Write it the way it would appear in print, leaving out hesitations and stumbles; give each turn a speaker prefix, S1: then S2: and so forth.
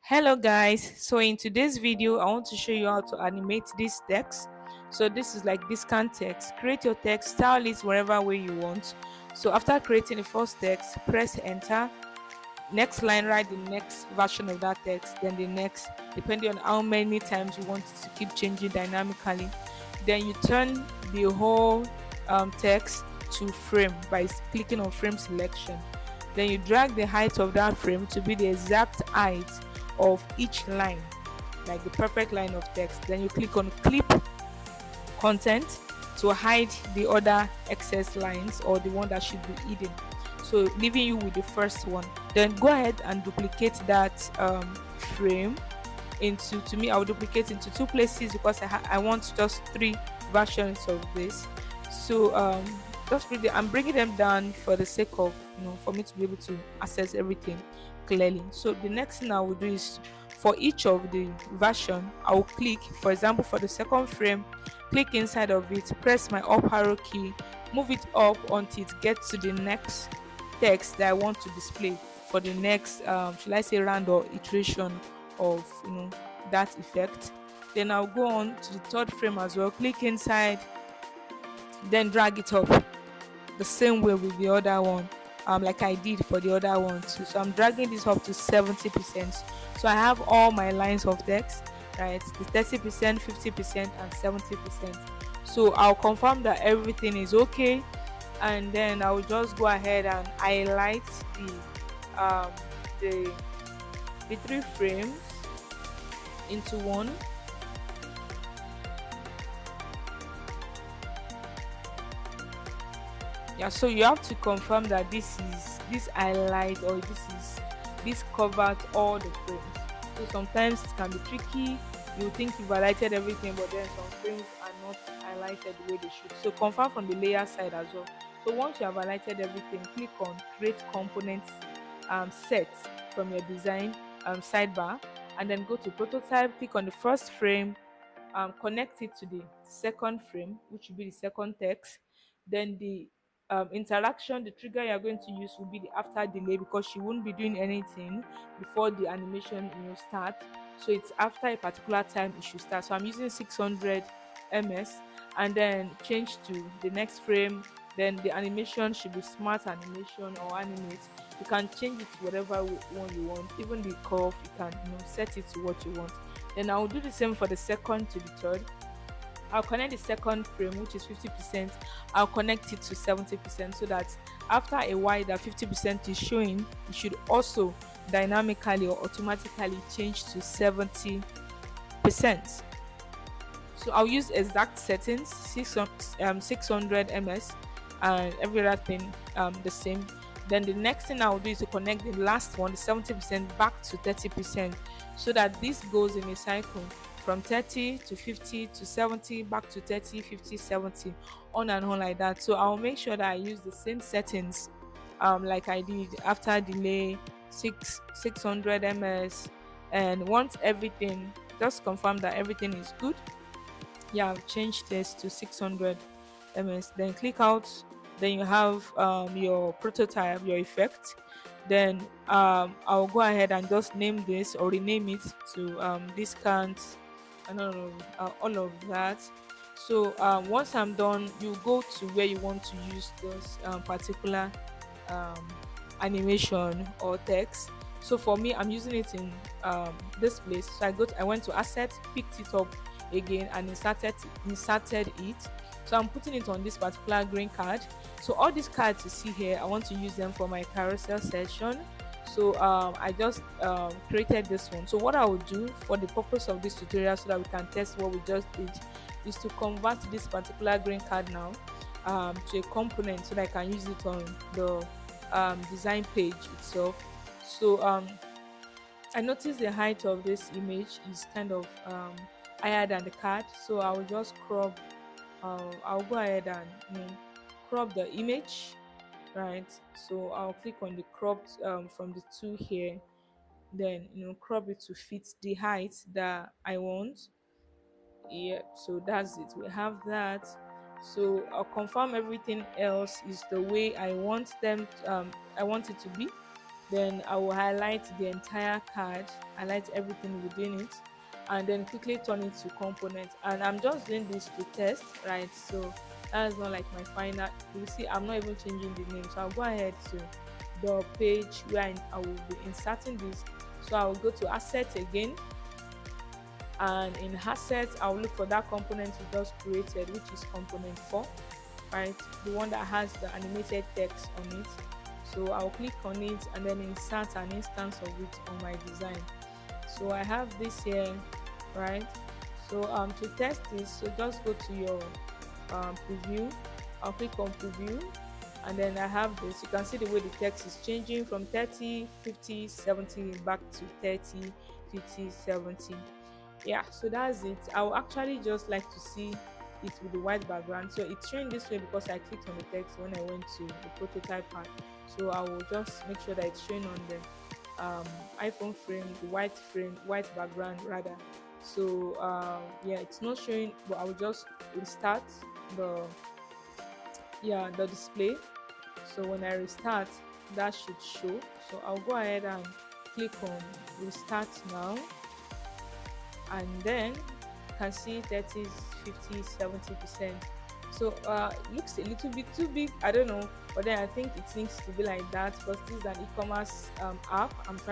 S1: Hello guys, so in today's video I want to show you how to animate this text. So this is like discount text. Create your text, style it wherever way you want. So after creating the first text, press enter. Next line, write the next version of that text, then the next, depending on how many times you want it to keep changing dynamically. Then you turn the whole text to frame by clicking on frame selection. Then you drag the height of that frame to be the exact height of each line, like the perfect line of text. Then you click on clip content to hide the other excess lines or the one that should be hidden, so leaving you with the first one. Then go ahead and duplicate that frame into, to me I will duplicate into two places because I want just three versions of this. So just I'm bringing them down for the sake of, for me to be able to access everything clearly. So the next thing I will do is, for each of the version I will click, for example for the second frame, click inside of it, press my up arrow key, move it up until it gets to the next text that I want to display for the next should I say round or iteration of that effect. Then I'll go on to the third frame as well, click inside, then drag it up the same way with the other one, like I did for the other one too. So I'm dragging this up to 70%. So I have all my lines of text, right? The 30%, 50%, and 70%. So I'll confirm that everything is okay, and then I'll just go ahead and highlight um the the three frames into one. Yeah, so you have to confirm that this highlight, or this covers all the frames. So sometimes it can be tricky. You think you've highlighted everything, but then some frames are not highlighted the way they should. So confirm from the layer side as well. So once you have highlighted everything, click on create components set from your design sidebar, and then go to prototype, click on the first frame, connect it to the second frame, which will be the second text. Then the interaction, the trigger you are going to use will be the after delay, because she won't be doing anything before the animation start. So it's after a particular time it should start. So I'm using 600 ms, and then change to the next frame. Then the animation should be smart animation or animate. You can change it to whatever one you want, even the curve you can set it to what you want. Then I'll do the same for the second to the third. I'll connect the second frame, which is 50%. I'll connect it to 70%, so that after a while that 50% is showing, it should also dynamically or automatically change to 70%. So I'll use exact settings, 600 ms, and every other thing the same. Then the next thing I'll do is to connect the last one, the 70%, back to 30%, so that this goes in a cycle from 30 to 50 to 70, back to 30, 50, 70, on and on like that. So I'll make sure that I use the same settings like I did after delay, 600 ms. And once everything, just confirm that everything is good. Yeah, I've changed this to 600 ms. Then click out. Then you have your prototype, your effect. Then I'll go ahead and just name this or rename it to discount and all of that. So once I'm done, you go to where you want to use this particular um, animation or text. So for me, I'm using it in this place. So I went to asset, picked it up again, and inserted it. So I'm putting it on this particular green card. So all these cards you see here, I want to use them for my carousel session. So I just created this one. So what I will do for the purpose of this tutorial, so that we can test what we just did, is to convert this particular green card now to a component, so that I can use it on the design page itself. So I noticed the height of this image is kind of higher than the card, so I will just crop. I'll go ahead and crop the image, right? So I'll click on the cropped from the two here, then crop it to fit the height that I want. Yeah, so that's it. We have that. So I'll confirm everything else is the way I want them. I want it to be. Then I will highlight the entire card, highlight everything within it, and then quickly turn it to component. And I'm just doing this to test, right? So that's not like my final. You see, I'm not even changing the name. So I'll go ahead to the page where I will be inserting this. So I'll go to assets again, and in assets I'll look for that component we just created, which is component 4, right? The one that has the animated text on it. So I'll click on it and then insert an instance of it on my design. So I have this here, right? So to test this, so just go to your preview. I'll click on preview, and then I have this. You can see the way the text is changing from 30, 50, 70 back to 30, 50, 70. Yeah, so that's it. I would actually just like to see it with the white background. So it's showing this way because I clicked on the text when I went to the prototype part. So I will just make sure that it's showing on the iPhone frame, white background rather. So yeah, it's not showing, but I will just restart the the display. So when I restart, that should show. So I'll go ahead and click on restart now, and then you can see 30, 50, 70%. So it looks a little bit too big, I don't know, but then I think it needs to be like that because this is an e-commerce app I'm trying